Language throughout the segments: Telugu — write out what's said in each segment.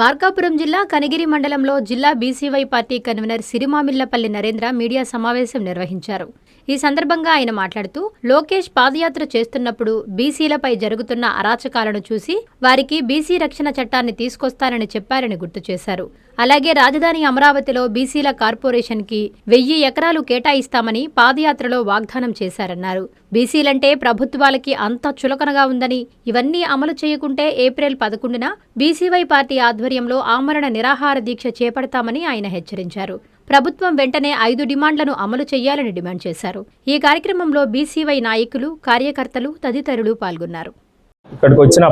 మార్కాపురం జిల్లా కనిగిరి మండలంలో జిల్లా BCY party convener Sirimamillapalli Narendra media సమావేశం నిర్వహించారు. ఈ సందర్భంగా ఆయన మాట్లాడుతూ, లోకేష్ పాదయాత్ర చేస్తున్నప్పుడు బీసీలపై జరుగుతున్న అరాచకాలను చూసి వారికి బీసీ రక్షణ చట్టాన్ని తీసుకొస్తానని చెప్పారని గుర్తు చేశారు. అలాగే రాజధాని అమరావతిలో బీసీల కార్పొరేషన్కి 1000 ఎకరాలు కేటాయిస్తామని పాదయాత్రలో వాగ్దానం చేశారన్నారు. బీసీలంటే ప్రభుత్వాలకి అంత చులకనగా ఉందని, ఇవన్నీ అమలు చేయకుంటే ఏప్రిల్ 11న బీసీవై పార్టీ ఆధ్వర్యంలో ఆమరణ నిరాహార దీక్ష చేపడతామని ఆయన హెచ్చరించారు. ప్రభుత్వం వెంటనే 5 డిమాండ్లను అమలు చేయాలని డిమాండ్ చేశారు. ఈ కార్యక్రమంలో బీసీవై నాయకులు, కార్యకర్తలు తదితరులు పాల్గొన్నారు. ఇక్కడికి వచ్చిన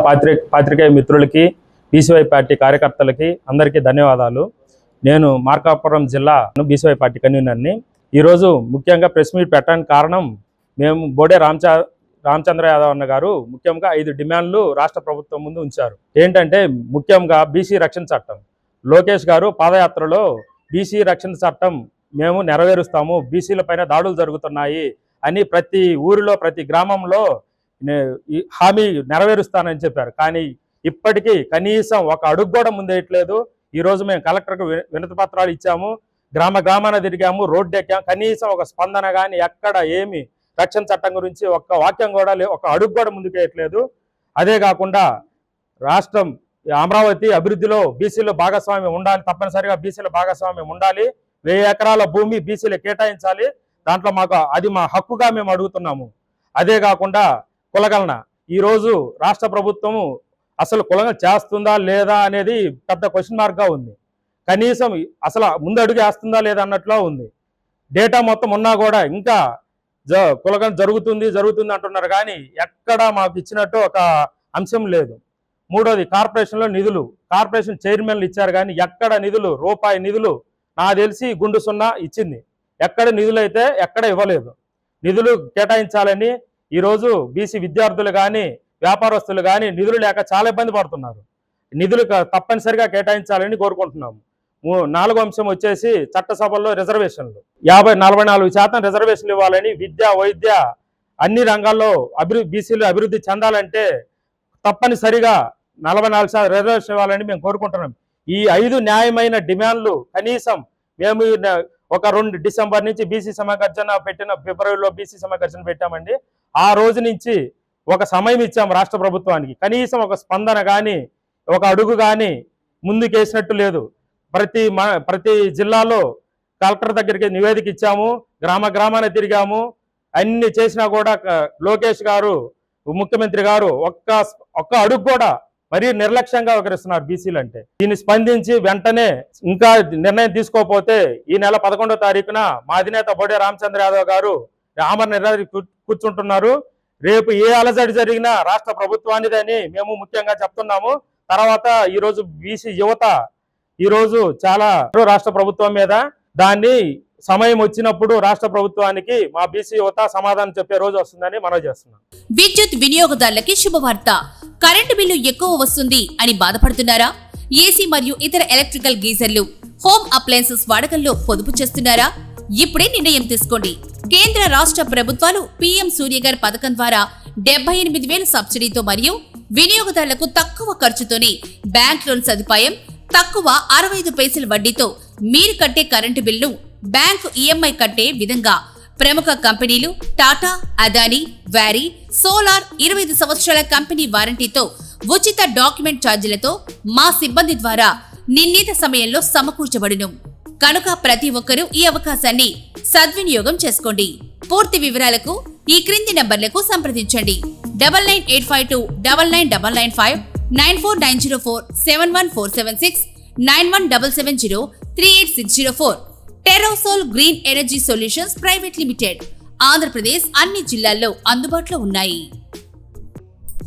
పాత్రికేయ మిత్రులకి, బీసీవై పార్టీ కార్యకర్తలకి అందరికీ ధన్యవాదాలు. నేను మార్కాపురం జిల్లా బీసీవై పార్టీ కన్వీనర్ని. ఈరోజు ముఖ్యంగా ప్రెస్ మీట్ పెట్టడానికి కారణం, మేము బోడే రామచంద్ర యాదవ్ అన్న గారు ముఖ్యంగా 5 డిమాండ్లు రాష్ట్ర ప్రభుత్వం ముందు ఉంచారు. ఏంటంటే ముఖ్యంగా బీసీ రక్షణ చట్టం. లోకేష్ గారు పాదయాత్రలో బీసీ రక్షణ చట్టం మేము నెరవేరుస్తాము, బీసీల పైన దాడులు జరుగుతున్నాయి అని ప్రతి ఊరిలో, ప్రతి గ్రామంలో హామీ నెరవేరుస్తానని చెప్పారు. కానీ ఇప్పటికీ కనీసం ఒక అడుగు కూడా ముందేయట్లేదు. ఈరోజు మేము కలెక్టర్కు వినతి పత్రాలు ఇచ్చాము, గ్రామాన తిరిగాము, రోడ్డు ఎక్కాము. కనీసం ఒక స్పందన కానీ ఎక్కడ ఏమి రక్షణ చట్టం గురించి ఒక్క వాక్యం కూడా ఒక అడుగు కూడా ముందుకేయట్లేదు. అదే కాకుండా రాష్ట్రం అమరావతి అభివృద్ధిలో బీసీలో భాగస్వామ్యం ఉండాలి, తప్పనిసరిగా బీసీల భాగస్వామ్యం ఉండాలి. 1000 ఎకరాల భూమి బీసీలు కేటాయించాలి. దాంట్లో అది మా హక్కుగా మేము అడుగుతున్నాము. అదే కాకుండా కులగణన, ఈరోజు రాష్ట్ర ప్రభుత్వము అసలు కులగణన చేస్తుందా లేదా అనేది పెద్ద క్వశ్చన్ మార్క్గా ఉంది. కనీసం అసలు ముందు అడుగు వేస్తుందా లేదా అన్నట్లో ఉంది. డేటా మొత్తం ఉన్నా కూడా ఇంకా కులగణన జరుగుతుంది అంటున్నారు, కానీ ఎక్కడా మాకు ఇచ్చినట్టు ఒక అంశం లేదు. మూడోది కార్పొరేషన్లో నిధులు. కార్పొరేషన్ చైర్మన్లు ఇచ్చారు, కానీ ఎక్కడ నిధులు, రూపాయి నిధులు నాకు తెలిసి గుండు సున్నా ఇచ్చింది. ఎక్కడ నిధులు అయితే ఎక్కడ ఇవ్వలేదు. నిధులు కేటాయించాలని ఈరోజు బీసీ విద్యార్థులు కానీ, వ్యాపారస్తులు కానీ నిధులు లేక చాలా ఇబ్బంది పడుతున్నారు. నిధులు తప్పనిసరిగా కేటాయించాలని కోరుకుంటున్నాము. 4వ అంశం వచ్చేసి చట్టసభల్లో రిజర్వేషన్లు. 44% రిజర్వేషన్లు ఇవ్వాలని, విద్య, వైద్య అన్ని రంగాల్లో బీసీలు అభివృద్ధి చెందాలంటే తప్పనిసరిగా 44% రిజర్వేషన్ ఇవ్వాలని మేము కోరుకుంటున్నాం. ఈ 5 న్యాయమైన డిమాండ్లు కనీసం మేము ఒక 2 డిసెంబర్ నుంచి బీసీ సమగర్జన పెట్టిన, ఫిబ్రవరిలో బీసీ సమగర్జన పెట్టామండి. ఆ రోజు నుంచి ఒక సమయం ఇచ్చాము రాష్ట్ర ప్రభుత్వానికి. కనీసం ఒక స్పందన కానీ, ఒక అడుగు కానీ ముందుకేసినట్టు లేదు. ప్రతి జిల్లాలో కలెక్టర్ దగ్గరికి నివేదిక ఇచ్చాము, గ్రామాన తిరిగాము. అన్ని చేసినా కూడా లోకేష్ గారు, ముఖ్యమంత్రి గారు ఒక్క అడుగు కూడా మరీ నిర్లక్ష్యంగా వ్యవహరిస్తున్నారు బీసీలు అంటే. దీన్ని స్పందించి వెంటనే ఇంకా నిర్ణయం తీసుకోకపోతే ఈ నెల 11వ తారీఖున మా అధినేత బోడే రామచంద్ర యాదవ్ గారు ఆమరణ నిరాహార కూర్చుంటున్నారు. రేపు ఏ అలజడి జరిగినా రాష్ట్ర ప్రభుత్వానిదని మేము ముఖ్యంగా చెప్తున్నాము. తర్వాత ఈరోజు బీసీ యువత ఈరోజు చాలా రాష్ట్ర ప్రభుత్వం మీద, దాన్ని సమయం వచ్చినప్పుడు రాష్ట్ర ప్రభుత్వానికి మా బీసీ యువత సమాధానం చెప్పే రోజు వస్తుందని మనవి చేస్తున్నాం. విద్యుత్ వినియోగదారులకి శుభవార్త. కరెంటు బిల్లు ఎక్కువ వస్తుంది అని బాధపడుతున్నారా? ఏసీ మరియు ఇతర ఎలక్ట్రికల్ గీజర్లు, హోమ్ అప్లయన్సెస్ వాడకంలో పొదుపు చేస్తున్నారా? ఇప్పుడే నిర్ణయం తీసుకోండి. కేంద్ర రాష్ట్ర ప్రభుత్వాలు పీఎం సూర్యగర్ పథకం ద్వారా 78,000 సబ్సిడీతో మరియు వినియోగదారులకు తక్కువ ఖర్చుతోనే బ్యాంక్ లోన్ సదుపాయం, తక్కువ 65 పైసల వడ్డీతో మీరు కట్టే కరెంటు బిల్లు బ్యాంకు ఈఎంఐ కట్టే విధంగా ప్రముఖ కంపెనీలు టాటా, అదానీ, వారీ, సోలార్ 25 సంవత్సరాల కంపెనీ వారంటీతో ఉచిత డాక్యుమెంట్ ఛార్జీలతో మా సిబ్బంది ద్వారా నిర్ణీత సమయంలో సమకూర్చబడును. కనుక ప్రతి ఒక్కరూ ఈ అవకాశాన్ని సద్వినియోగం చేసుకోండి. పూర్తి వివరాలకు ఈ క్రింది నంబర్లకు సంప్రదించండి. 9985299995, 94904 71476, 9177038604. Terosol green energy solutions private limited, Andhra Pradesh అన్ని జిల్లాల్లో అందుబాటులో ఉన్నాయి.